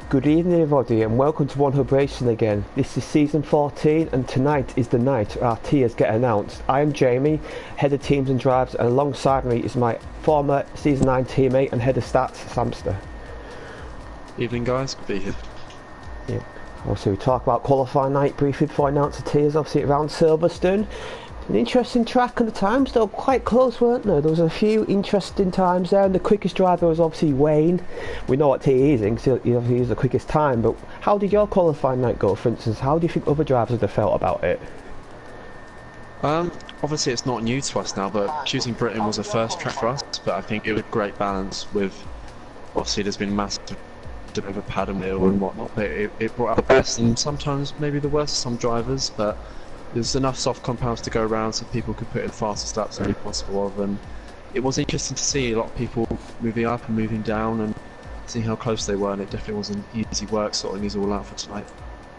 Good evening everybody and welcome to One Hub Racing again. This is season 14 and tonight is the night our tiers get announced. I am Jamie, head of teams and drives, and alongside me is my former season 9 teammate and head of stats, Samster. Evening guys, good to be here. Yeah. Also we talk about qualifying night briefly before I announce the tiers, obviously around Silverstone. An interesting track, and the times though quite close, weren't there? There was a few interesting times there, and the quickest driver was obviously Wayne. We know what he is in, because he was the quickest time, but how did your qualifying night go, for instance? How do you think other drivers would have felt about it? Obviously it's not new to us now, but choosing Britain was a first track for us, but I think it was great balance with, obviously there's been massive over pad and wheel and whatnot, but it brought out the best and sometimes maybe the worst of some drivers, but there's enough soft compounds to go around so people could put in fastest laps only possible of, and it was interesting to see a lot of people moving up and moving down and seeing how close they were, and it definitely wasn't easy work sorting these all out for tonight.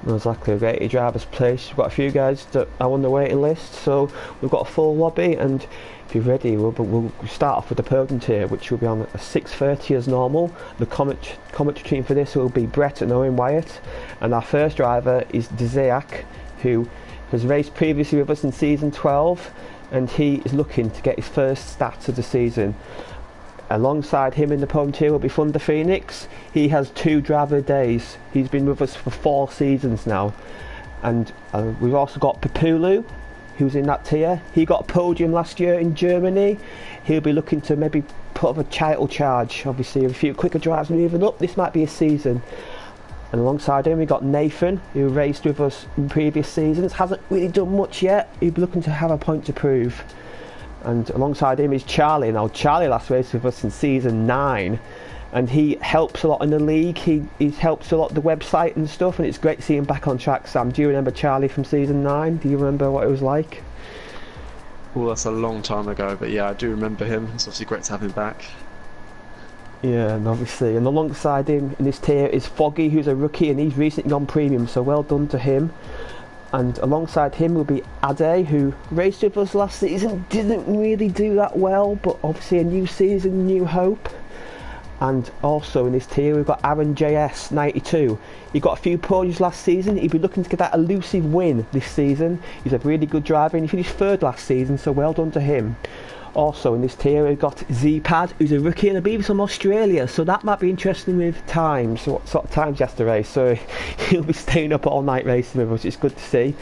Exactly, we've got 80 drivers placed, we've got a few guys that are on the waiting list, so we've got a full lobby, and if you're ready we'll start off with the Podium Tier, which will be on at 6:30 as normal. The commentary team for this will be Brett and Owen Wyatt, and our first driver is Dziak, who has raced previously with us in season 12, and he is looking to get his first stats of the season. Alongside him in the Podium Tier will be Thunder Phoenix. He has 2 driver days. He's been with us for 4 seasons now. And we've also got Papulu, who's in that tier. He got a podium last year in Germany. He'll be looking to maybe put up a title charge. Obviously, a few quicker drives moving up. This might be a season. And alongside him we've got Nathan, who raced with us in previous seasons, hasn't really done much yet. He'll be looking to have a point to prove. And alongside him is Charlie. Now Charlie last raced with us in season 9, and he helps a lot in the league. He helps a lot the website and stuff, and it's great to see him back on track. Sam, do you remember Charlie from season 9? Do you remember what it was like? Well, that's a long time ago, but yeah, I do remember him. It's obviously great to have him back. Yeah, and obviously, and alongside him in this tier is Foggy, who's a rookie, and he's recently gone premium, so well done to him. And alongside him will be Ade, who raced with us last season, didn't really do that well, but obviously a new season, new hope. And also in this tier we've got Aaron JS 92. He got a few podiums last season. He'd be looking to get that elusive win this season. He's a really good driver, and he finished 3rd last season, so well done to him. Also in this tier we've got Z-Pad, who's a rookie, and I believe he's from Australia, so that might be interesting with times, what sort of times he has to race. So he'll be staying up all night racing with us. It's good to see.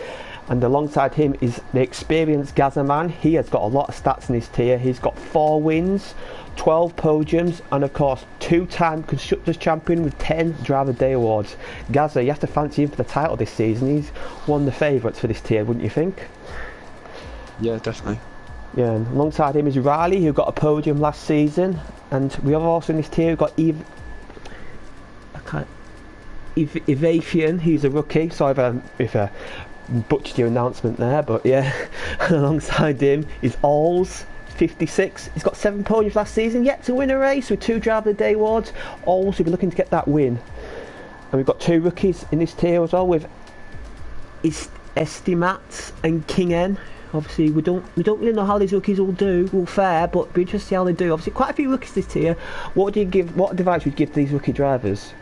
And alongside him is the experienced Gazzaman. He has got a lot of stats in his tier. He's got 4 wins, 12 podiums, and of course 2-time Constructors Champion with 10 Driver Day Awards. Gazza, you have to fancy him for the title this season. He's one of the favourites for this tier, wouldn't you think? Yeah, definitely. Yeah, and alongside him is Riley, who got a podium last season, and we have also in this tier we've got Evathian, he's a rookie. Sorry if I butchered your announcement there, but yeah. Alongside him is Alls 56. He's got 7 podiums last season, yet to win a race with 2 Driver of the Day awards. Alls will be looking to get that win. And we've got 2 rookies in this tier as well, with Estimats and King N. Obviously we don't really know how these rookies will fare, but it'll be interesting to see how they do. Obviously quite a few rookies this tier. What advice would you give to these rookie drivers?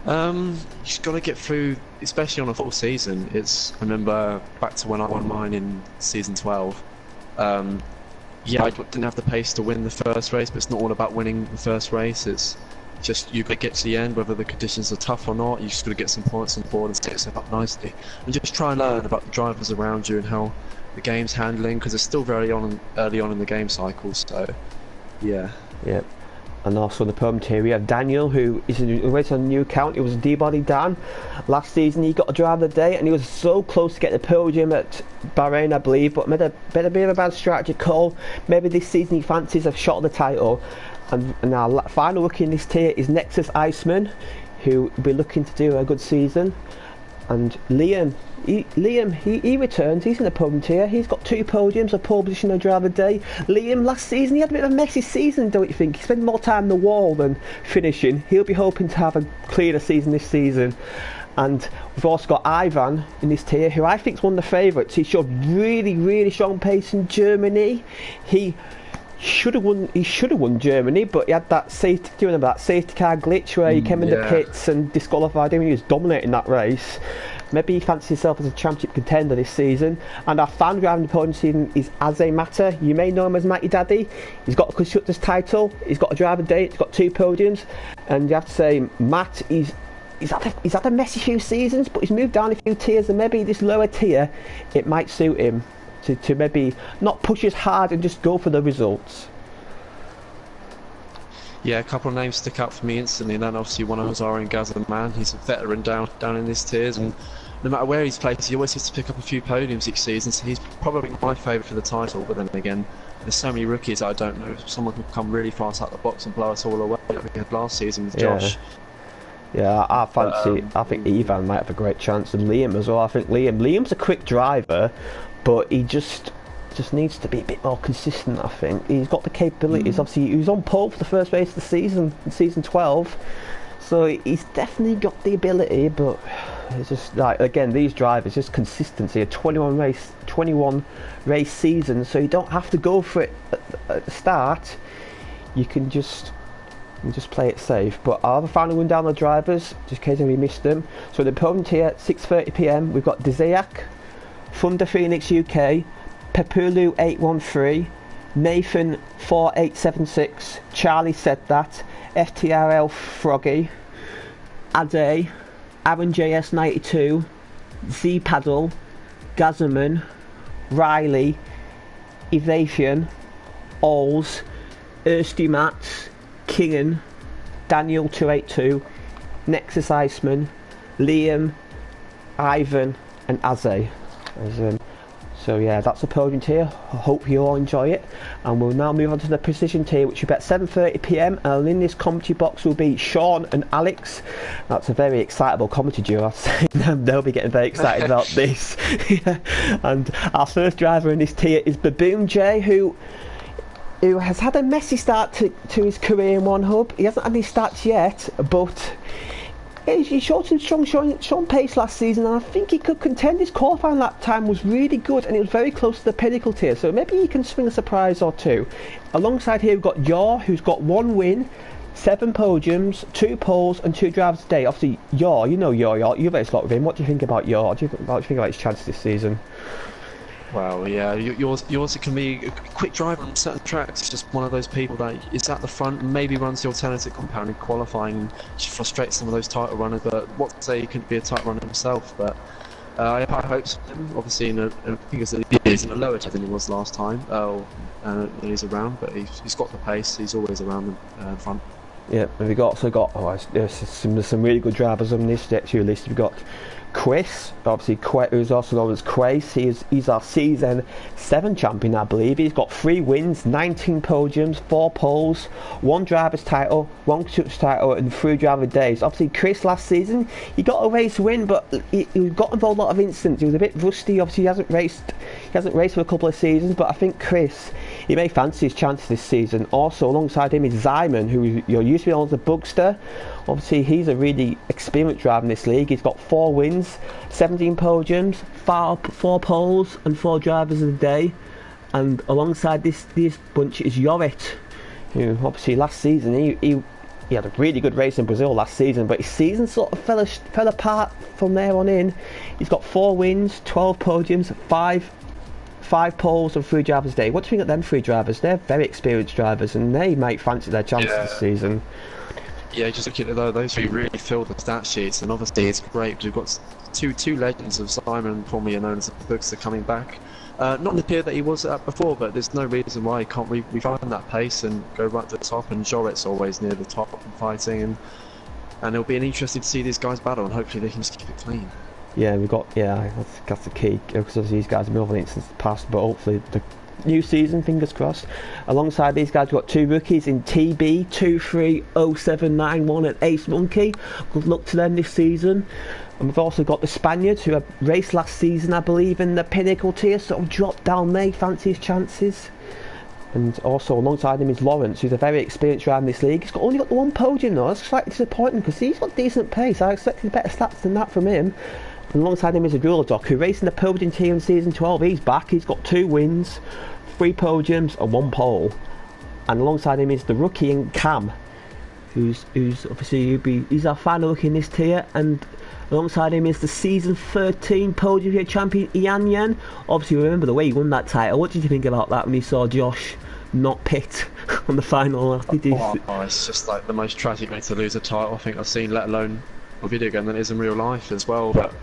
You just got to get through, especially on a full season. I remember back to when I won mine in season 12. Yeah, I didn't have the pace to win the first race, but it's not all about winning the first race. It's just you've got to get to the end, whether the conditions are tough or not. You just got to get some points on the board and set yourself up nicely, and just try and learn about the drivers around you and how the game's handling, because it's still very early on in the game cycle. So, yeah. Yep. And also in the Podium Tier we have Daniel, who is on a new account. He was a D-Body Dan. Last season he got a driver of the day, and he was so close to get the podium at Bahrain, I believe, but made a bit of a bad strategy call. Maybe this season he fancies a shot at the title. And our final rookie in this tier is Nexus Iceman, who will be looking to do a good season. And Liam returns. He's in the Podium Tier. He's got 2 podiums, a pole position, and a driver day. Liam, last season he had a bit of a messy season, don't you think? He spent more time on the wall than finishing. He'll be hoping to have a cleaner season this season. And we've also got Ivan in this tier, who I think is one of the favourites. He showed really strong pace in Germany. He should have won. He should have won Germany, but he had that safety. Do you remember that safety car glitch where he came in the pits and disqualified him? He was dominating that race. Maybe he fancies himself as a championship contender this season. And our fan driving the podium season is Aze Mata. You may know him as Matty Daddy. He's got a constructor's title. He's got a driver date. He's got 2 podiums. And you have to say, Matt, he's had a messy few seasons, but he's moved down a few tiers, and maybe this lower tier, it might suit him to maybe not push as hard and just go for the results. Yeah, a couple of names stick out for me instantly, and then obviously one of them is Aaron Gazzaman. He's a veteran down in this tiers, and no matter where he's placed, he always seems to pick up a few podiums each season, so he's probably my favourite for the title. But then again, there's so many rookies I don't know. Someone could come really fast out the box and blow us all away, like we had last season with Josh. Yeah, I fancy. I think Ivan might have a great chance, and Liam as well. I think Liam's a quick driver, but he just needs to be a bit more consistent. I think he's got the capabilities. Obviously, he was on pole for the first race of the season in season 12, so he's definitely got the ability. But it's just like, again, these drivers, just consistency. A 21 race season, so you don't have to go for it at the start. You can just play it safe. But our other final run down the drivers, just in case we missed them. So the Podium Tier at 6:30 p.m. we've got Dzeyak, Thunder Phoenix UK, Pepulu 813, Nathan 4876, Charlie Said That, FTRL Froggy, Ade, Aaron JS 92, Z Paddle, Gazzaman, Riley, Evasion, Alls, Ersty Mats, Kingan, Daniel 282, Nexus Iceman, Liam, Ivan, and Aze. So yeah, that's the Podium Tier. I hope you all enjoy it, and we'll now move on to the Precision Tier, which will be at 7:30 p.m. and in this commentary box will be Sean and Alex. That's a very excitable commentary duo. I'd say they'll be getting very excited about this. Yeah. And our first driver in this tier is Baboon J, who has had a messy start to his career in One Hub. He hasn't had any stats yet, but he showed some strong pace last season, and I think he could contend. His qualifying lap time was really good, and it was very close to the Pinnacle Tier, so maybe he can swing a surprise or two. Alongside here we've got Yor, who's got 1 win, 7 podiums, 2 poles and 2 drivers today. Obviously Yor, you know Yor, you've raced a lot with him. What do you think about Yor? What do you think about his chances this season? Well, yeah, yours can be a quick driver on certain tracks. It's just one of those people that is at the front and maybe runs the alternative compound in qualifying and frustrates some of those title runners. But what say he couldn't be a title runner himself? But I have high hopes for him. Obviously, I think he's in a lower tier than he was last time. He's around, but he's got the pace. He's always around the front. Yeah, and we've also got there's some really good drivers on this tier list. We've got Chris, obviously, who's also known as Quace. He's our season 7 champion, I believe. He's got 3 wins, 19 podiums, 4 poles, 1 driver's title, 1 constructor's title, and 3 driver days. Obviously, Chris last season, he got a race win, but he got involved in a lot of incidents. He was a bit rusty. Obviously, he hasn't raced for a couple of seasons, but I think Chris, he may fancy his chances this season. Also, alongside him is Zyman, who used to be known as the Bugster. Obviously, he's a really experienced driver in this league. He's got 4 wins, 17 podiums, 4 poles, and 4 drivers of the day. And alongside this bunch is Yorit, who obviously last season he had a really good race in Brazil last season, but his season sort of fell apart from there on in. He's got 4 wins, 12 podiums, 5 poles and 3 drivers a day. What do you think of them 3 drivers? They're very experienced drivers, and they might fancy their chances this season. Yeah, just looking at those 3 really filled the stat sheets, and obviously it's great. We've got two legends of Simon, formerly known as the Books, are coming back. Not in the tier that he was at before, but there's no reason why he can't refine that pace and go right to the top. And Joret's always near the top and fighting, and it'll be interesting to see these guys battle, and hopefully they can just keep it clean. Yeah, that's the key, because obviously these guys have been over in the past, but hopefully the new season, fingers crossed. Alongside these guys, we've got 2 rookies in TB230791 and Ace Monkey. Good luck to them this season. And we've also got the Spaniards, who have raced last season, I believe, in the Pinnacle Tier, sort of dropped down there, fancy his chances. And also alongside him is Lawrence, who's a very experienced driver in this league. He's only got the 1 podium though. That's slightly disappointing, because he's got decent pace. I expected better stats than that from him. And alongside him is a Driller Doc, who raced in the Podium Tier in season 12. He's back. He's got 2 wins, 3 podiums and 1 pole. and alongside him is the rookie in Cam, who's obviously he's our final rookie in this tier, and alongside him is the season 13 Podium Tier champion Ian Yen. Obviously, remember the way he won that title. What did you think about that when you saw Josh not picked on the final? It's just like the most tragic way to lose a title I think I've seen, let alone a video game, than it is in real life as well. But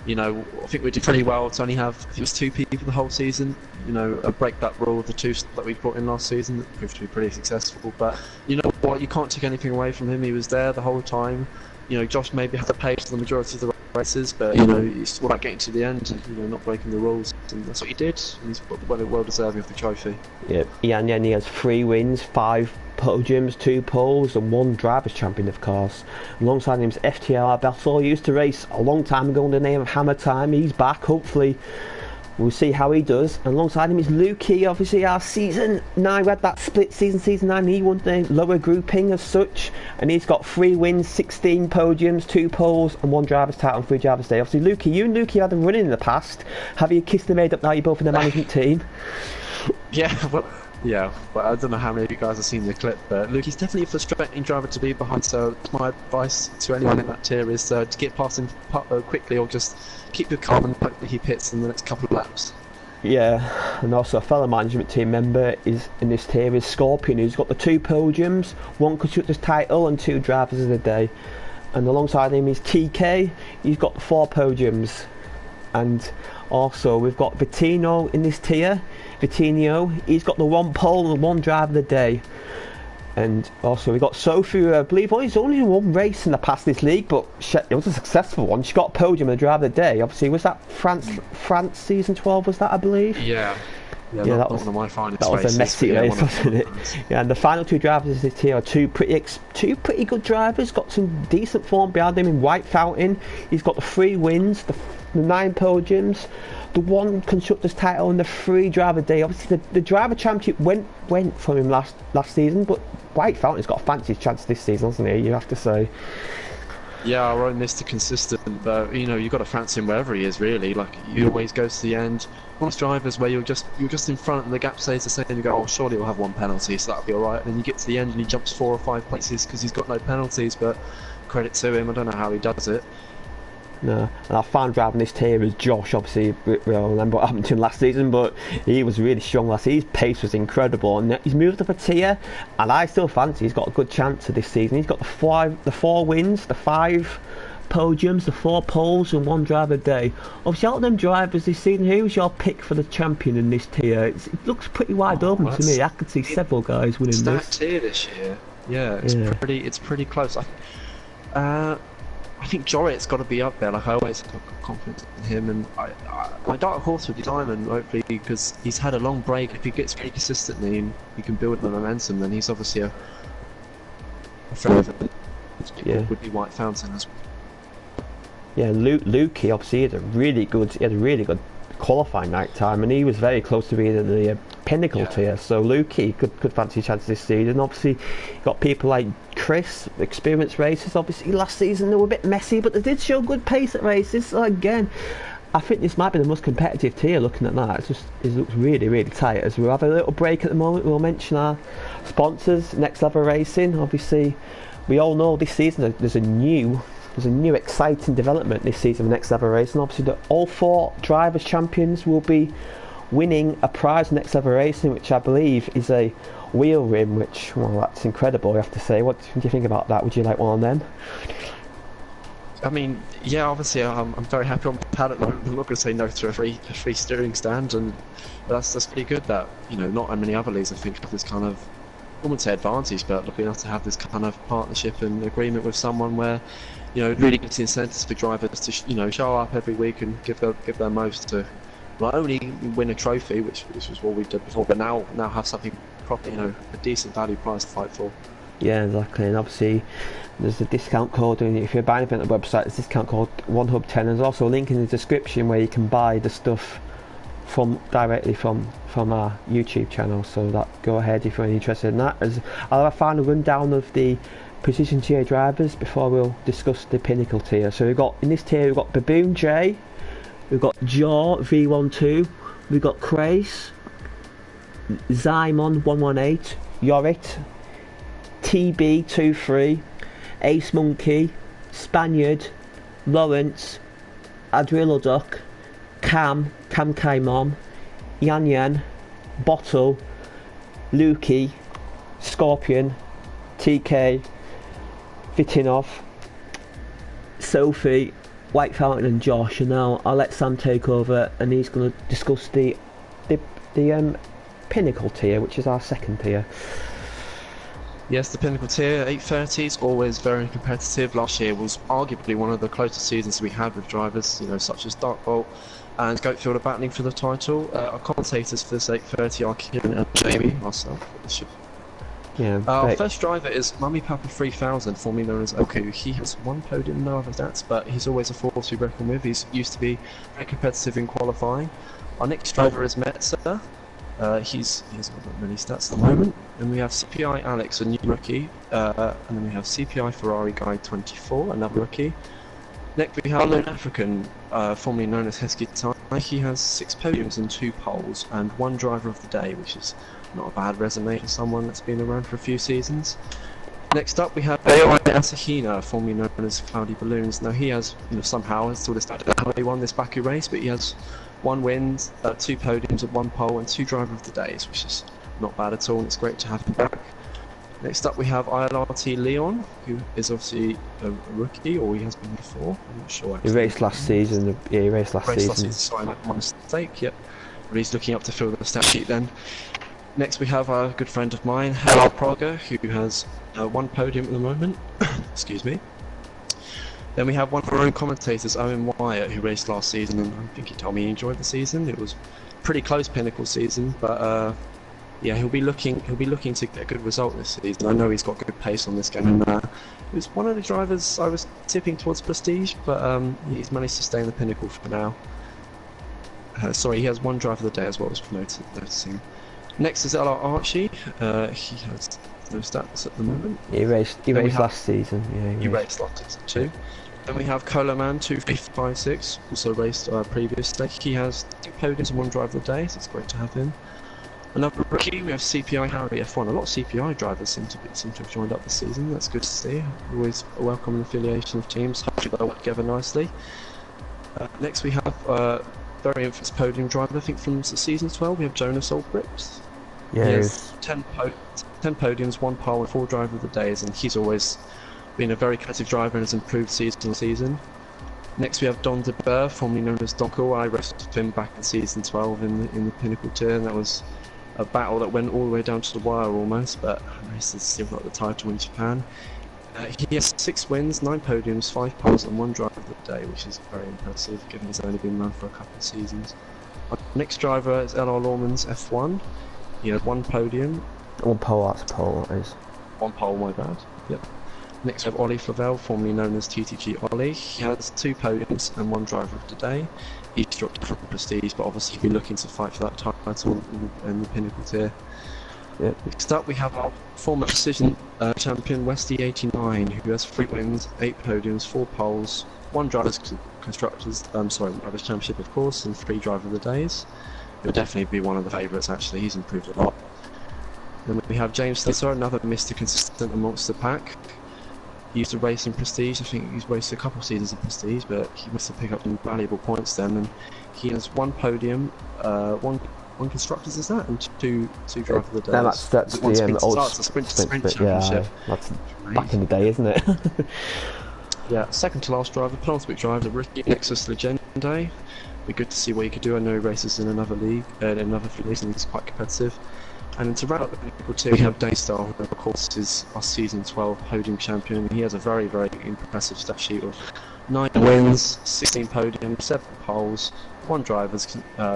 you know, I think we did pretty well to only have, I think it was 2 people the whole season. You know, break that rule of the 2 that we brought in last season. That proved to be pretty successful. But you know what, you can't take anything away from him. He was there the whole time. You know, Josh maybe had the pace for the majority of the races, but you know, it's all about getting to the end, you know, not breaking the rules, and that's what he did. And he's well deserving of the trophy. Yeah, Ian Yen, he has 3 wins, 5 podiums, 2 poles, and 1 drivers' champion, of course. Alongside him is FTR Battle. He used to race a long time ago under the name of Hammer Time. He's back. Hopefully, we'll see how he does. And alongside him is Lukey, obviously our season 9. We had that split season 9. He won the lower grouping as such, and he's got 3 wins, 16 podiums, 2 poles, and 1 driver's title and 3 drivers' day. Obviously, Lukey, you and Lukey had them running in the past. Have you kissed and made up now? You're both in the management team. Yeah, but I don't know how many of you guys have seen the clip, but Lukey's definitely a frustrating driver to be behind, so my advice to anyone in that tier is to get past him quickly, or just keep your calm and hope that he pits in the next couple of laps. Yeah, and also a fellow management team member is in this tier is Scorpion, who's got the 2 podiums, 1 constructor's title and 2 drivers of the day. And alongside him is TK, he's got 4 podiums. And also we've got Vittino in this tier. Vittino, he's got the 1 pole and 1 driver of the day. And also we've got Sophie, who I believe he's only won 1 race in the past this league, but it was a successful one. She got a podium and the driver of the day. Obviously, was that France season 12, was that, I believe? Yeah, that was one of my finest races. That was a messy race, wasn't it? Yeah, and the final 2 drivers of this tier are two pretty good drivers, got some decent form behind him in White Fountain. He's got the 3 wins, the 9 podiums, the 1 constructor's title and the 3 driver day. Obviously the driver championship went from him last season, but White Fountain's got a fancy chance this season, hasn't he, you have to say. Yeah, I wrote Mr. Consistent, but you know, you've got to fancy him wherever he is, really. Like, he always goes to the end. One of those drivers where you're just in front and the gap stays the same, and you go, oh, surely we'll have 1 penalty, so that'll be alright. And then you get to the end and he jumps 4 or 5 places because he's got no penalties, but credit to him, I don't know how he does it. No, and our final driver in this tier is Josh. Obviously, we all remember what happened to him last season, but he was really strong last season. His pace was incredible, and he's moved up a tier, and I still fancy he's got a good chance of this season. He's got the 4 wins, the 5 podiums, the 4 poles, and 1 driver a day. Obviously, out of them drivers this season, who's your pick for the champion in this tier? It looks pretty wide open to me. I could see several guys winning this. Tier this year. Yeah, it's pretty close. I think Jorrit's got to be up there. Like, I always have confidence in him, and my dark horse would be Diamond, hopefully, because he's had a long break. If he gets pretty consistently and he can build the momentum, then he's obviously a favourite. Would be White Fountain as well. Yeah, Lukey obviously had a really good qualifying night time, and he was very close to being in the Pinnacle Tier. So Lukey could fancy a chance this season. Obviously, you've got people like Chris, experienced racers. Obviously, last season they were a bit messy, but they did show good pace at races. So again, I think this might be the most competitive tier. Looking at that, it looks really tight. As we'll have a little break at the moment, we'll mention our sponsors, Next Level Racing. Obviously, we all know this season there's a new exciting development this season of Next Level Racing. Obviously, all 4 drivers champions will be winning a prize in Next Level Racing, which I believe is a wheel rim, which, well, that's incredible, I have to say. What do you think about that? Would you like one of them? I mean, yeah, obviously I'm very happy on paddock. I'm not going to say no to a free steering stand, and that's pretty good. That, you know, not many other leagues I think have this kind of, I wouldn't say advantage, but lucky enough to have this kind of partnership and agreement with someone where, you know, it really gives the incentives for drivers to, you know, show up every week and give their most to not only win a trophy, which was what we did before, but now have something proper, you know, a decent value price to fight for. Yeah, exactly. And obviously, there's a discount code, and if you're buying anything on the website, there's a discount code 1Hub10. There's also a link in the description where you can buy the stuff directly from our YouTube channel. So that, go ahead if you're interested in that. I'll have a final rundown of the Precision Tier drivers before we'll discuss the Pinnacle Tier. So in this tier we've got Baboon J, we've got Jaw V12, we've got Crace, Zymon 118, Yorit, TB23, Ace Monkey, Spaniard, Lawrence, Adrilodok, Cam Kai Mom, Yan Yan, Bottle, Lukey, Scorpion, TK, Vitinov, Sophie, White Fountain and Josh. And now I'll let Sam take over and he's going to discuss the Pinnacle Tier, which is our second tier. Yes, the Pinnacle Tier 830 is always very competitive. Last year was arguably one of the closest seasons we had with drivers, such as Darkbolt and Goatfielder battling for the title. Our commentators for this 830 are Kieran and Jamie, myself. Our first driver is Mummy Papa 3000, formerly known as Oku. He has one podium, no other stats, but he's always a force to be reckoned with. He's used to be very competitive in qualifying. Our next driver is Metzer. He hasn't got many stats at the moment. Then we have CPI Alex, a new rookie, and then we have CPI Ferrari Guy 24, another rookie. Next we have Unknown African, formerly known as Heskey Tai. He has 6 podiums and 2 poles, and 1 driver of the day, which is not a bad resume for someone that's been around for a few seasons. Next up we have Aoi Asahina, formerly known as Cloudy Balloons. Now he has, somehow, I still don't know how he won this Baku race, but he has 1 win, 2 podiums, and 1 pole, and 2 driver of the days, which is not bad at all, and it's great to have him back. Next up we have ILRT Leon, who is obviously a rookie, or he has been before, I'm not sure. He raced last season, he raced last season. Sorry, my mistake, yep. But he's looking up to fill the stat sheet then. Next we have our good friend of mine, Hello Praga, who has 1 podium at the moment. Excuse me. Then we have one of our own commentators, Owen Wyatt, who raced last season, and I think he told me he enjoyed the season. It was a pretty close Pinnacle season, but yeah, he'll be looking to get a good result this season. I know he's got good pace on this game, and he was one of the drivers I was tipping towards Prestige, but he's managed to stay in the Pinnacle for now. Sorry, he has 1 driver of the day as well as promoted, noticing. Next is LR Archie. He has no stats at the moment. He raced last season. Yeah, he raced last season too. Then we have Cola Man 2556, also raced previously. He has 2 podiums and 1 driver of the day, so it's great to have him. Another rookie, we have CPI Harry F1. A lot of CPI drivers seem to have joined up this season. That's good to see. Always a welcome affiliation of teams. Hopefully they'll work together nicely. Next we have very infamous podium driver, I think from season 12. We have Jonas Olbricht. Yeah, he has 10 podiums, 1 pole, and 4 driver of the days, and he's always been a very competitive driver and has improved season to season. Next we have Don De Boer, formerly known as Donko. I raced with him back in season 12 in the Pinnacle Tier, and that was a battle that went all the way down to the wire almost, but I still got the title in Japan. He has 6 wins, 9 podiums, 5 poles, and 1 driver of the day, which is very impressive given he's only been around for a couple of seasons. Our next driver is LR Lawman's F1. He has 1 podium. 1 pole, that's a pole, that is. 1 pole, my bad. Yep. Next we have Ollie Flavel, formerly known as TTG Ollie. He has 2 podiums and 1 driver of the day. He's dropped from Prestige, but obviously he'll be looking to fight for that title in the Pinnacle Tier. Yep. Next up we have our former Precision champion Westy89, who has 3 wins, 8 podiums, 4 poles, 1 drivers drivers championship of course, and 3 driver of the days. He'll definitely be one of the favourites actually, he's improved a lot. Then we have James Slitzer, another Mr. Consistent amongst the pack. He used to race in Prestige. I think he's raced a couple of seasons in Prestige, but he must have picked up some valuable points then. And he has 1 podium, 1 constructors, is that, and 2 driver of the day. No, that's the old sprint championship. Yeah, that's back in the day, isn't it? Yeah, second to last driver, penultimate driver, the rookie Nexus Legende. Be good to see what he could do. I know he races in another league, in another league, and he's quite competitive. And then to round up the Pinnacle Tier, we have Daystar, who of course is our season 12 podium champion. He has a very, very impressive stat sheet of 9 wins, 16 podiums, 7 poles, 1 drivers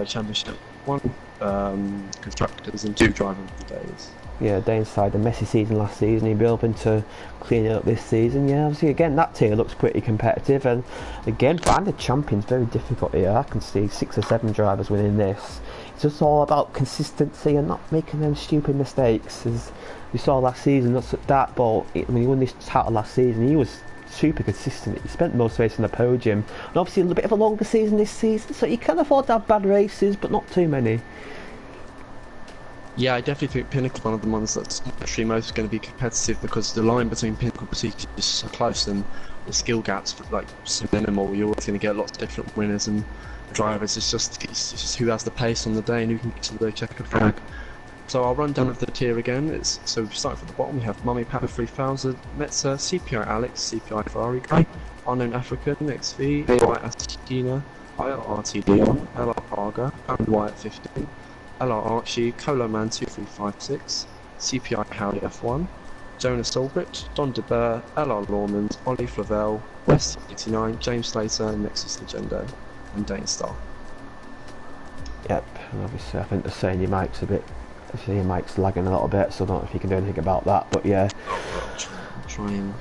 championship, 1 constructors, and 2 driver of the days. Yeah, Daystar, a messy season last season. He'll be hoping to clean it up this season. Yeah, obviously again that tier looks pretty competitive, and again finding a champion's very difficult here. I can see 6 or 7 drivers winning this. It's just all about consistency and not making them stupid mistakes. As we saw last season, that's Dartbolt. When he won this title last season, he was super consistent. He spent most races on the podium, and obviously a little bit of a longer season this season, so you can afford to have bad races, but not too many. Yeah, I definitely think Pinnacle's one of the ones that's actually most going to be competitive because the line between Pinnacle and Prestige is so close and the skill gaps like so minimal. You're always going to get lots of different winners and drivers. It's just who has the pace on the day and who can get to the checkered flag. So I'll run down with the tier again. So starting from the bottom, we have Mummy Papa 3000, Metza, CPI Alex, CPI Ferrari Guy, Unknown African, XV, White Astina, IRT Leon, LR Parga, and Wyatt 15. LR Archie, Colo Man 2356, CPI Harry F1, Jonas Albrecht, Don De Boer, LR Lawmans, Ollie Flavel, West 89, James Slater, Nexus Legendo, and Dane Star. Yep, and obviously I think they're saying your mic's a bit, your mic's lagging a little bit, so I don't know if you can do anything about that, but yeah. Try and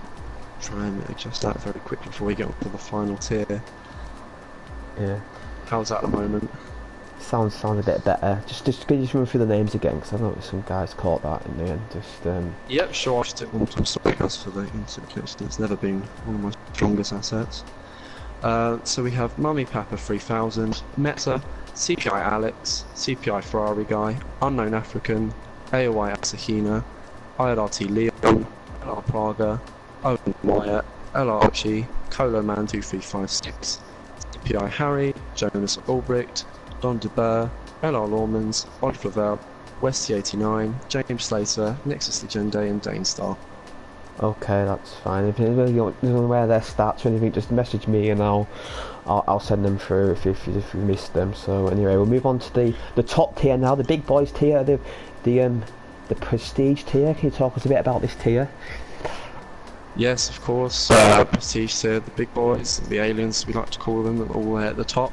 adjust that very quickly before we get on to the final tier. Yeah. How's that at the moment? Sounds a bit better. Just can you just run through the names again, because I know some guys caught that in the end. Yep, sure. I'll just take one more time. Sorry guys for the interpretation. It's never been one of my strongest assets. So we have Mummy Papa 3000, Metza, CPI Alex, CPI Ferrari Guy, Unknown African, AOI Asahina, IRT Leon, LR Praga, Owen Wyatt, LR Archie, Colo Man 2356, CPI Harry, Jonas Albrecht, Don De Boer, LR Lawmans, Ollie Flavel, Westy 89, James Slater, Nexus Legende, and Dane Star. Okay, that's fine. If you really want to know where their stats or anything, just message me and I'll send them through if you missed them. So anyway, we'll move on to the top tier now, the big boys tier, the prestige tier. Can you talk us a bit about this tier? Yes, of course. Prestige tier, the big boys, the aliens, we like to call them, all the way at the top.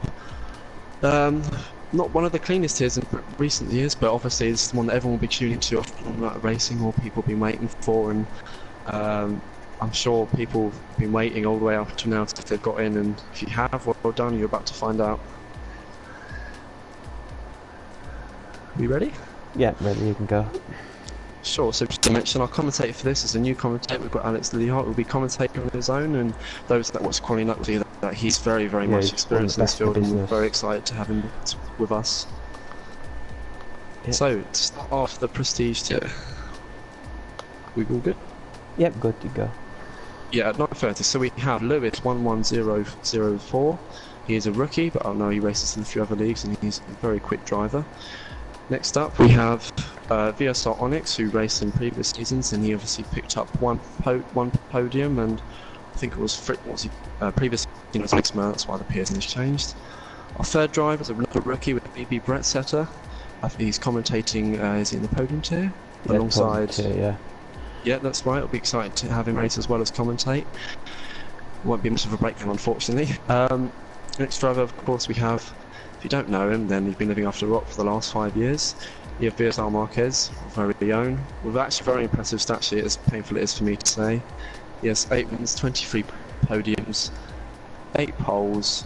Not one of the cleanest tiers in recent years, but obviously it's the one that everyone will be tuning to on racing, or people have been waiting for, and I'm sure people have been waiting all the way up to now if they've got in, and if you have, well done, you're about to find out. Are you ready? Yeah, ready, you can go. Sure, so just to mention, our commentator for this is a new commentator. We've got Alex Lillihart, who'll be commentating on his own, and those that watch Quality Luck will see that he's very much experienced in this field, and we're very excited to have him with us. Yep. So, to start off the prestige tier, we all good? Yep, good to go. Yeah, at 9:30, so we have Lewis 11004. He is a rookie, but I know he races in a few other leagues, and he's a very quick driver. Next up, we have VSR Onyx, who raced in previous seasons, and he obviously picked up one podium, and I think it was previous, next month. That's why the Pearson has changed. Our third driver is another rookie with BB Brett Setter. He's commentating, is in the Podium Tier, alongside. Podium Tier, yeah. Yeah, that's right. I'll be excited to have him race as well as commentate. Won't be much of a breakdown, unfortunately. Next driver, of course, we have. If you don't know him, then he's been living after the rock for the last 5 years. You have VSR Marquez, our very own, with actually very impressive stat sheet, as painful it is for me to say. He has 8 wins, 23 podiums, 8 poles.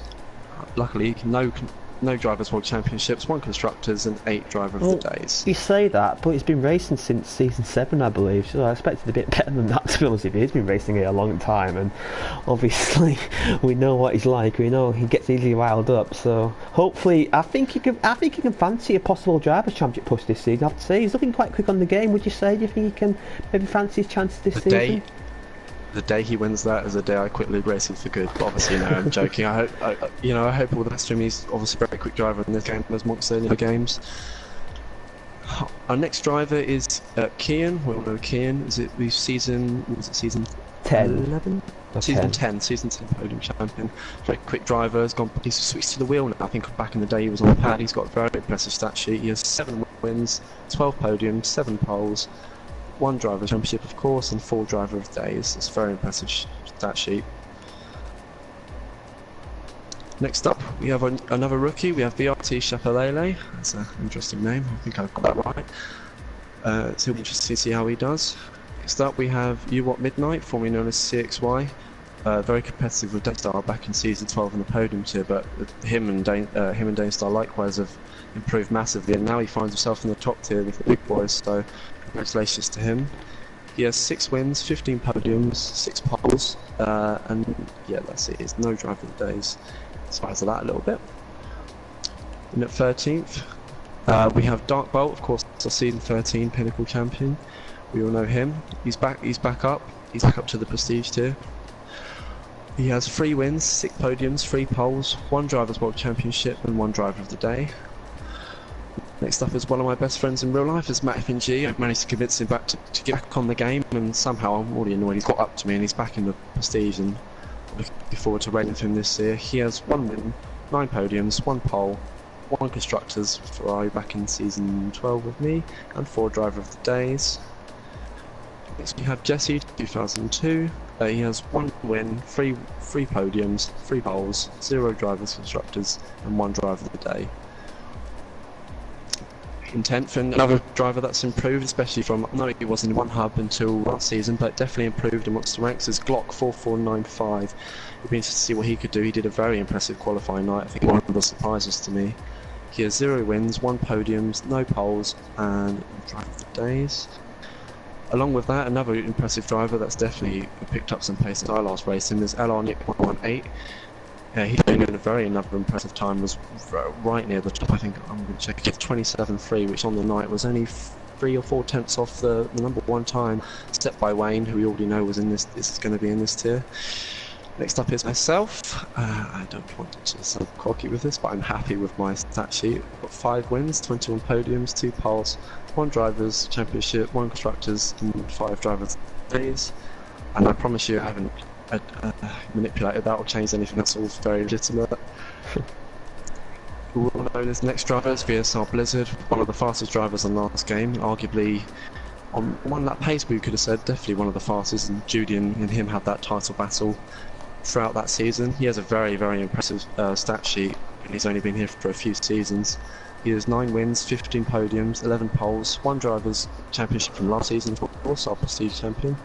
Luckily, no Drivers' World Championships, 1 Constructors, and 8 Driver of the Days. You say that, but he's been racing since season 7, I believe, so I expected a bit better than that, to be honest with you. He's been racing here a long time, and obviously we know what he's like. We know he gets easily riled up, so hopefully I think he can fancy a possible Drivers' Championship push this season. I have to say, he's looking quite quick on the game. Would you say? Do you think he can maybe fancy his chances this season? The day he wins that is the day I quit league racing for good. But obviously, I'm joking. I hope all the best to him. He's obviously a very quick driver in this game, as Monks in the games. Our next driver is Kian. We all know Kian. Is it season 10? 11? Season 10 podium champion. Very quick driver. He's switched to the wheel now. I think back in the day he was on the pad. He's got a very impressive stat sheet. He has 7 wins, 12 podiums, 7 poles. 1 driver championship, of course, and 4 driver of days. It's a very impressive stat sheet. Next up, we have another rookie. We have VRT Shapalele. That's an interesting name. I think I've got that right. So it'll be interesting to see how he does. Next up, we have UWAT Midnight, formerly known as CXY. Very competitive with Daystar back in season 12 in the Podium Tier, but him and Daystar likewise have improved massively, and now he finds himself in the top tier with the big boys. So congratulations to him. He has 6 wins, 15 podiums, 6 poles, and yeah, that's it. It's no driver of the days. Size of that a little bit. And at 13th, we have Dark Bolt, of course, our season 13 Pinnacle champion. We all know him. He's back up. He's back up to the Prestige tier. He has 3 wins, 6 podiums, 3 poles, 1 Drivers' World Championship and 1 Driver of the Day. Next up is one of my best friends in real life, is Matt G. I've managed to convince him to get back on the game, and somehow I'm already annoyed he's got up to me and he's back in the Prestige, and looking forward to racing with him this year. He has 1 win, 9 podiums, 1 pole, 1 Constructors with Ferrari back in season 12 with me, and 4 Driver of the Days. Next we have Jesse, 2002. He has 1 win, 3 podiums, 3 poles, 0 Drivers Constructors, and 1 Driver of the Day. In 10th, and another driver that's improved, especially from, I know he wasn't in one hub until last season, but definitely improved amongst the ranks, is Glock 4495. It'll be interesting to see what he could do. He did a very impressive qualifying night, I think one of the surprises to me. He has 0 wins, 1 podiums, no poles, and Driver of the Days. Along with that, another impressive driver that's definitely picked up some pace since I last raced him is LR Nick 118. He's been doing another impressive time, was right near the top. I think I'm going to check it, 27.3, which on the night was only 3 or 4 tenths off the number 1 time set by Wayne, who we already know was in this is going to be in this tier. Next up is myself. I don't want to sound cocky with this, but I'm happy with my stat sheet. I've got 5 wins, 21 podiums, 2 poles, 1 Drivers' Championship, 1 Constructors, and 5 Drivers' Days. And I promise you I haven't manipulated that or changed anything. That's all very legitimate. All known as next drivers, VSR Blizzard, one of the fastest drivers on last game, arguably on one lap pace we could have said, definitely one of the fastest, and Judy and him had that title battle throughout that season. He has a very impressive stat sheet, and he's only been here for a few seasons. He has 9 wins, 15 podiums, 11 poles, 1 Drivers' Championship from last season, also our Prestige champion.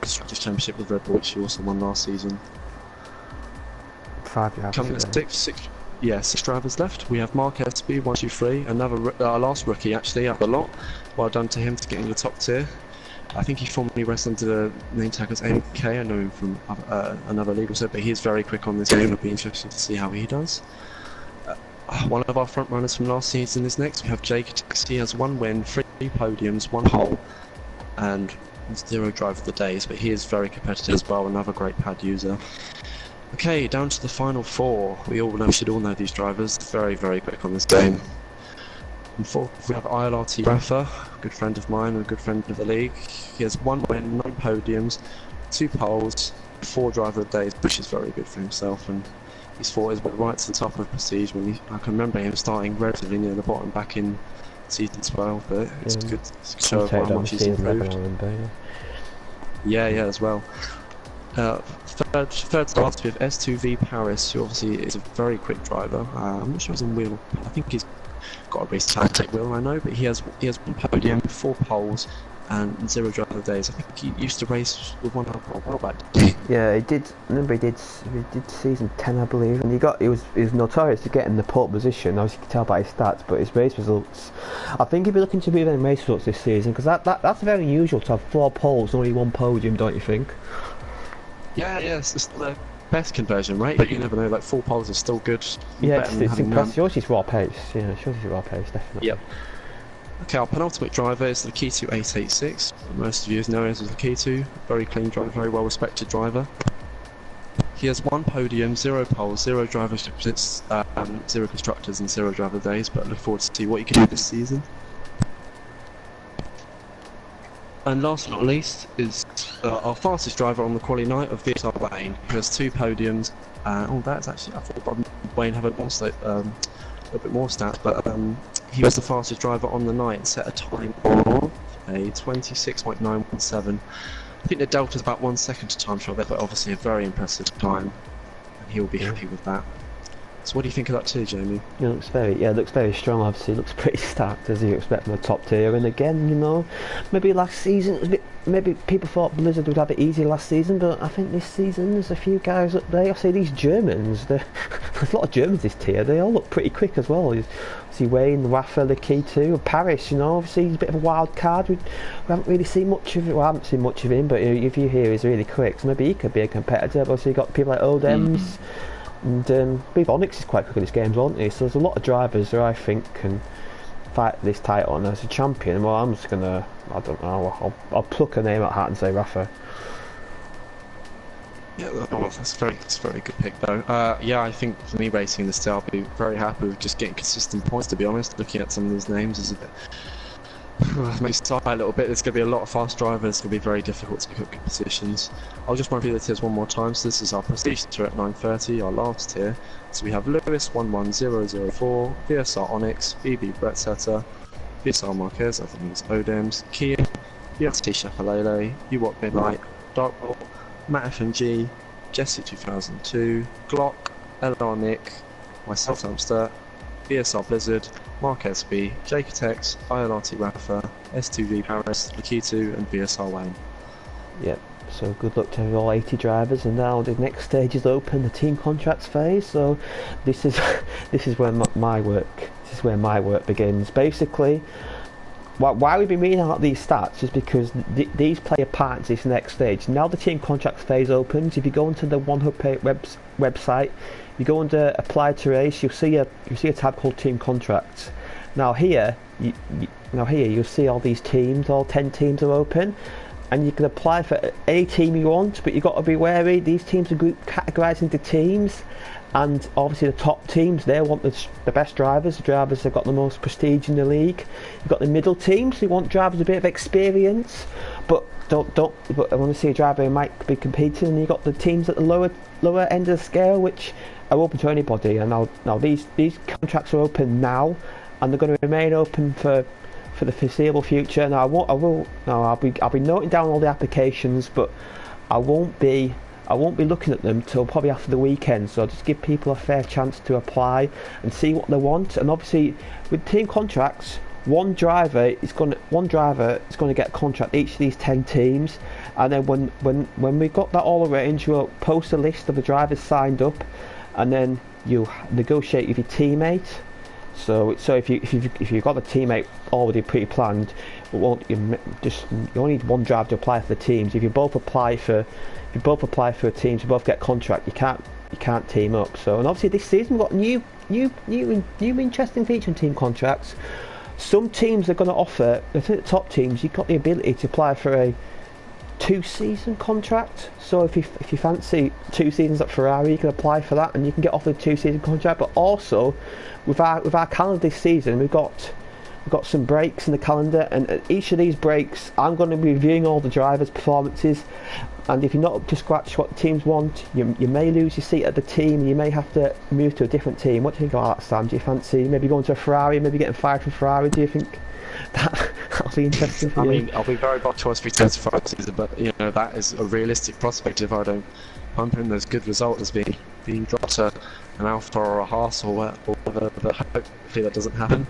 Constructors Championship with Red Bull, which he also won last season. 5 drivers. Coming at 6 drivers left. We have Mark Espy, 1, 2, 3. Another our last rookie actually out of the lot. Well done to him to get in the top tier. I think he formerly wrestled under the name tag as MK. I know him from another league or so, but he is very quick on this game. It'll be interesting to see how he does. One of our front runners from last season is next. We have Jake. He has 1 win, 3 podiums, 1 pole, and 0 Driver of the Days, but he is very competitive as well, another great pad user. Okay, down to the final 4. We should all know these drivers, very quick on this game. In 4th we have ILRT Rafa, a good friend of mine and a good friend of the league. He has 1 win, 9 podiums, 2 poles, 4 Driver of the Days, which is very good for himself, and he's fought his way right to the top of Prestige. I can remember him starting relatively near the bottom back in season 12, but it's good to show how much he's improved. Yeah, as well. Third starts with S2V Paris, who obviously is a very quick driver. I'm not sure he's on wheel. I think he's got a race tactic wheel, I know, but he has 1 podium, 4 poles, and 0 Driver of the Days. I think he used to race with 1 alcohol well back. Yeah, he did. Remember, he did season 10, I believe, and he was notorious to get in the pole position. Obviously, you can tell by his stats, but his race results. I think he'll be looking to move in race results this season, because that's very unusual to have 4 poles and only 1 podium, don't you think? Yeah, it's the best conversion rate, but you never know. Like 4 poles is still good. Yeah, it's impressive. Shows his raw pace. Yeah, shows his raw pace, definitely. Yep. Okay, our penultimate driver is the Keto 886. Most of you know him as the Keto. Very clean driver, very well respected driver. He has 1 podium, 0 poles, 0 driverships, 0 constructors, and 0 driver days. But I look forward to see what he can do this season. And last but not least is our fastest driver on the quali night of VSR Wayne, who has 2 podiums. That's actually, I thought Wayne had a bit more stats, but he was the fastest driver on the night, set a time of a 26.917. I think the delta's about 1 second to time trial there, but obviously a very impressive time, and he'll be happy with that. So what do you think of that too, Jamie? It looks very strong. Obviously, it looks pretty stacked as you expect from a top tier. And again, maybe last season it was a bit. Maybe people thought Blizzard would have it easy last season, but I think this season there's a few guys up there. I see these Germans. There's a lot of Germans this tier. They all look pretty quick as well. You see Wayne, Rafa, the key too. Paris, obviously he's a bit of a wild card. We haven't really seen much of it. Well, I haven't seen much of him, but if you hear he's really quick, so maybe he could be a competitor. But also you got people like Odems. And Onyx is quite quick in his games, aren't he? So there's a lot of drivers there, I think, and fight this title and as a champion, well, I'm just gonna, I don't know, I'll pluck a name out of hat and say Rafa. Yeah, that's a very good pick though. Yeah, I think for me racing this day, I'll be very happy with just getting consistent points. To be honest, looking at some of these names is a bit makes me sigh a little bit. There's going to be a lot of fast drivers. It's going to be very difficult to pick up good positions. I'll just run through the tiers one more time. So this is our prestige tier at 930, our last tier. So we have Lewis 11004, VSR Onyx, BB Brettsetter, VSR Marquez, I think it's Odems, Kia, UST Chapalele, Uwat Midnight, Darkbolt, Matt FMG, Jesse 2002, Glock, LR Nick, myself Hamster, VSR Blizzard, Mark SB, Jacotex, ILRT Rafa, S2V Paris, Lakitu and VSR Wayne. Yep, so good luck to all 80 drivers, and now the next stage is open, the team contracts phase. So this is this is where my work begins. Basically, why we've been reading out these stats is because these play a part in this next stage. Now the team contracts phase opens. If you go into the website, you go under apply to race, you'll see a tab called team contracts. Now here you'll see all these teams, all 10 teams are open, and you can apply for any team you want, but you've got to be wary. These teams are categorised into teams, and obviously the top teams, they want the best drivers, the drivers that have got the most prestige in the league. You've got the middle teams who want drivers with a bit of experience, but but I want to see a driver who might be competing, and you've got the teams at the lower end of the scale, which are open to anybody. And now these contracts are open now, and they're going to remain open for the foreseeable future. Now I'll be noting down all the applications, but I won't be looking at them till probably after the weekend. So I'll just give people a fair chance to apply and see what they want. And obviously with team contracts, one driver is going to get a contract each of these 10 teams, and then when we've got that all arranged, we'll post a list of the drivers signed up, and then you negotiate with your teammate. So if you've got a teammate already pre-planned, you only need one driver to apply for the teams. If you both apply for teams, you both get contract. You can't team up. So, and obviously this season we've got new interesting feature in team contracts. Some teams are going to offer, I think the top teams, you've got the ability to apply for a 2-season contract. So if you fancy 2 seasons at Ferrari, you can apply for that and you can get offered a 2-season contract. But also with our calendar this season, we've got some breaks in the calendar, and at each of these breaks I'm going to be reviewing all the drivers' performances, and if you're not up to scratch what the teams want, you may lose your seat at the team, and you may have to move to a different team. What do you think about that, Sam? Do you fancy maybe going to a Ferrari, maybe getting fired from Ferrari? Do you think that'll be interesting for you? I mean, I'll be very much towards 325 season, but that is a realistic prospect if I don't pump in those good results as being dropped to an Alpha or a Haas or whatever, but hopefully that doesn't happen.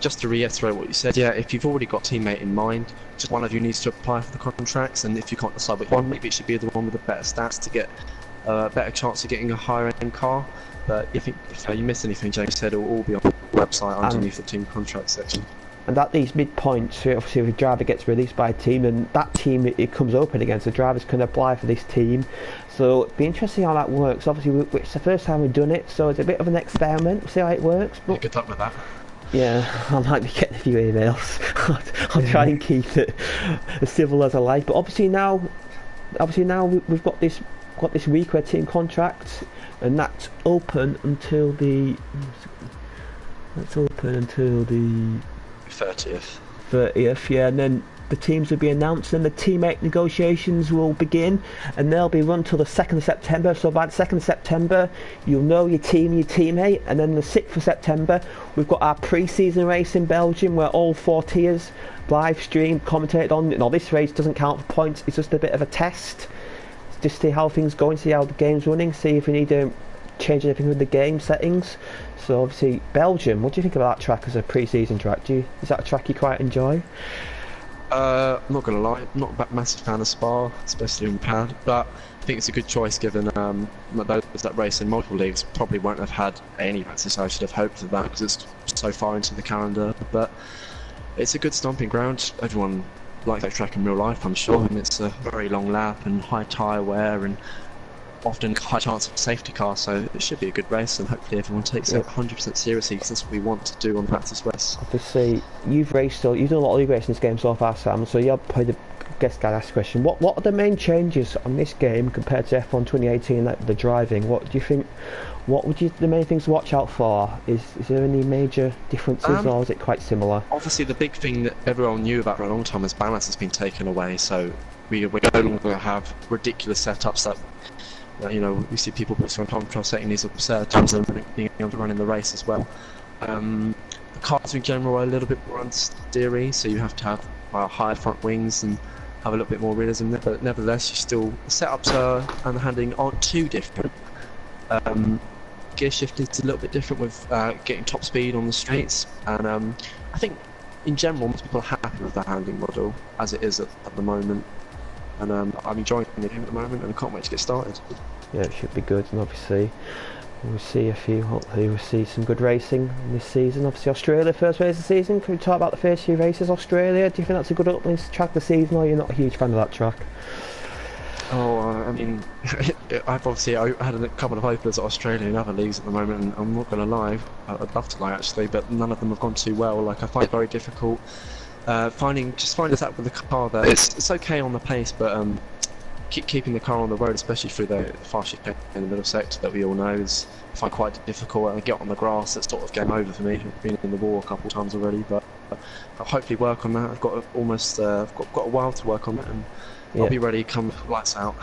Just to reiterate what you said, yeah, if you've already got a teammate in mind, just one of you needs to apply for the contracts, and if you can't decide which one, maybe it should be the one with the better stats to get a better chance of getting a higher end car. But if you miss anything James said, it will all be on the website underneath the team contract section. And at these midpoints, obviously if a driver gets released by a team, and that team it comes open against, the drivers can apply for this team. So it'd be interesting how that works. Obviously it's the first time we've done it, so it's a bit of an experiment. We'll see how it works. But yeah, good luck with that. Yeah, I might be getting a few emails. I'll try and keep it as civil as I like. But obviously now we've got this week where team contracts, and that's open until the 30th. Yeah, and then the teams will be announced, and the teammate negotiations will begin, and they'll be run till the 2nd of September. So by the 2nd of September, you'll know your team, your teammate, and then the 6th of September, we've got our pre-season race in Belgium, where all 4 tiers live streamed, commentated on. Now this race doesn't count for points; it's just a bit of a test, just see how things go and see how the game's running, see if we need to change anything with the game settings. So obviously Belgium, what do you think about that track as a pre-season track? Is that a track you quite enjoy? I'm not going to lie, I'm not a massive fan of Spa, especially in pad, but I think it's a good choice given those that race in multiple leagues probably won't have had any practice. I should have hoped for that because it's so far into the calendar, but it's a good stomping ground. Everyone likes that track in real life, I'm sure, and it's a very long lap and high tyre wear, and often high chance of a safety car, so it should be a good race, and hopefully everyone takes it 100% seriously, because that's what we want to do on the practice race. Obviously, you've done a lot of league racing in this game so far, Sam, so you're probably the guest guy to ask the question. What are the main changes on this game compared to F1 2018, like the driving? What do you think, the main things to watch out for? Is there any major differences, or is it quite similar? Obviously, the big thing that everyone knew about for a long time is balance has been taken away, so we no longer have ridiculous setups that, we see people putting on time trial setting these absurd times and being able to run in the race as well. The cars in general are a little bit more unsteery, so you have to have higher front wings and have a little bit more realism there, but nevertheless, the setups and the handling aren't too different. Gear shifting is a little bit different with getting top speed on the straights, and I think in general most people are happy with the handling model as it is at the moment, and I'm enjoying the game at the moment and I can't wait to get started. Yeah, it should be good, and obviously hopefully we'll see some good racing this season. Obviously Australia, first race of the season. Can we talk about the first few races? Australia, do you think that's a good opening track of the season, or you're not a huge fan of that track? I mean, I've obviously had a couple of openers at Australia in other leagues at the moment, and I'm not going to lie, I'd love to lie actually, but none of them have gone too well. Like, I find it very difficult finding that with the car there. It's okay on the pace, but keeping the car on the road, especially through the fast shift in the middle sector that we all know, is I find quite difficult. And I get on the grass, it's sort of game over for me. I've been in the wall a couple of times already, but I'll hopefully work on that. I've got a while to work on it, and I'll be ready come lights out.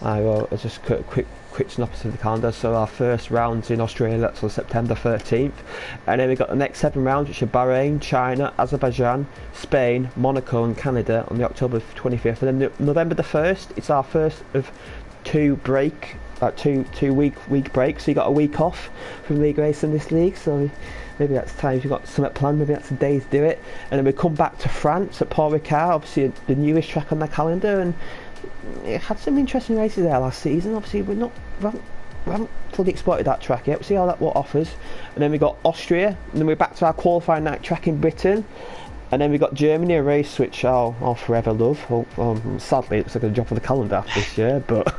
Well, just a quick synopsis of the calendar. So our first round's in Australia, that's on September 13th, and then we've got the next 7 rounds, which are Bahrain, China, Azerbaijan, Spain, Monaco and Canada on the October 25th, and then November the 1st, it's our first of two week breaks, so you got a week off from league racing this league, so maybe that's time. If you've got something planned, maybe that's the day to do it. And then we come back to France at Paul Ricard, obviously the newest track on the calendar, and it had some interesting races there last season. Obviously we haven't fully exploited that track yet. We'll see how that offers. And then we got Austria, and then we're back to our qualifying night track in Britain. And then we got Germany, a race which I'll forever love. Sadly, it looks like a drop of the calendar this year, but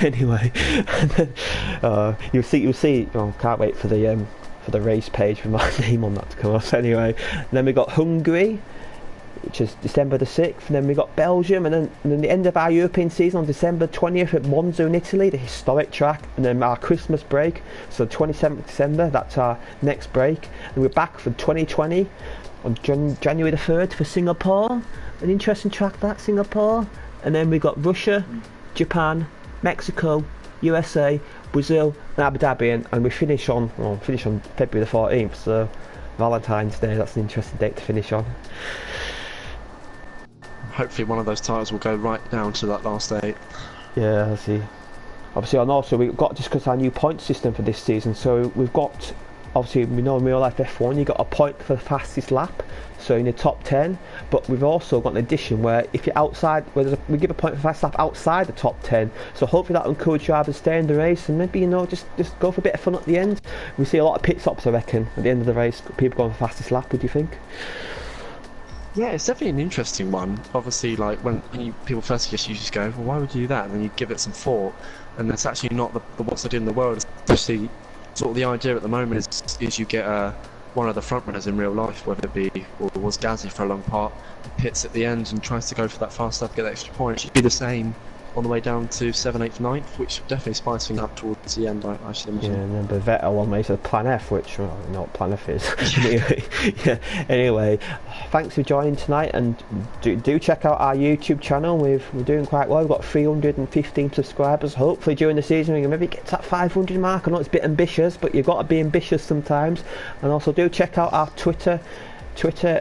anyway. And then, you'll see. Can't wait for the race page with my name on that to come off. Anyway, and then we got Hungary, which is December the 6th, and then we got Belgium, and then the end of our European season on December 20th at Monza in Italy, the historic track, and then our Christmas break, so 27th December, that's our next break, and we're back for 2020 on January the 3rd for Singapore, an interesting track that, Singapore, and then we got Russia, Japan, Mexico, USA, Brazil and Abu Dhabi, and we finish on February the 14th, so Valentine's Day, that's an interesting date to finish on. Hopefully one of those titles will go right down to that last day. Yeah, I see. Obviously, and also we've got to discuss our new point system for this season. So we've got, obviously, we know in real life F1 you got a point for the fastest lap, so in the top 10, but we've also got an addition where if you're outside, we give a point for fastest lap outside the top 10, so hopefully that will encourage drivers to stay in the race and maybe just go for a bit of fun at the end. We see a lot of pit stops, I reckon, at the end of the race, people going for fastest lap. What do you think? Yeah, it's definitely an interesting one. Obviously, like when people first guess, you just go, well, why would you do that? And then you give it some thought, and that's actually not the worst idea in the world. Especially, sort of the idea at the moment is you get one of the front runners in real life, whether it be or was Gazzy for a long part, pits at the end and tries to go for that fast stuff, get that extra point. It should be the same on the way down to 7th, 8th, 9th, which definitely spice things up towards the end, I should imagine. Yeah, and then the Vettel one makes a Plan F, which I don't know what Plan F is. Anyway, thanks for joining tonight, and do check out our YouTube channel. We're doing quite well. We've got 315 subscribers. Hopefully during the season we can maybe get to that 500 mark. I know it's a bit ambitious, but you've got to be ambitious sometimes. And also do check out our Twitter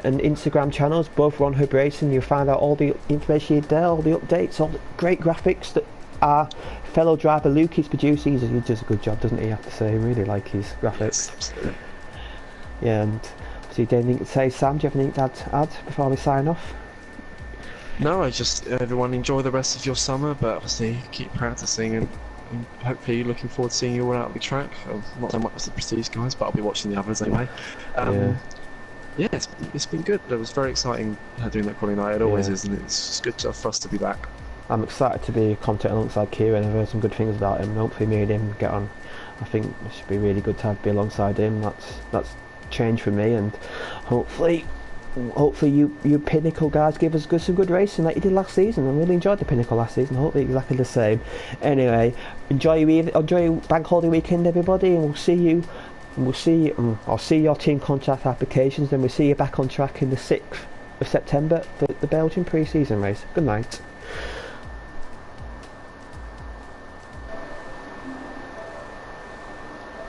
and Instagram channels, both Ron Hub Racing. You'll find out all the information there, all the updates, all the great graphics that our fellow driver Luke is producing. He does a good job, doesn't he? I have to say, I really like his graphics. Absolutely. Yeah, and so you don't think to say, Sam, do you have anything to add before we sign off? No, everyone enjoy the rest of your summer, but obviously keep practicing and hopefully looking forward to seeing you all out on the track. Not so much as the Prestige guys, but I'll be watching the others anyway. Yeah, it's been good. It was very exciting doing that quality night. It always is, and it's good for us to be back. I'm excited to be commentating alongside Kieran. I've heard some good things about him, and hopefully me and him get on. I think it should be really good to be alongside him. That's change for me, and hopefully you Pinnacle guys give us some good racing like you did last season. I really enjoyed the Pinnacle last season. Hopefully exactly the same. Anyway, enjoy your bank holiday weekend, everybody, and I'll see your team contract applications, then we'll see you back on track in the 6th of September for the Belgian pre-season race. Good night.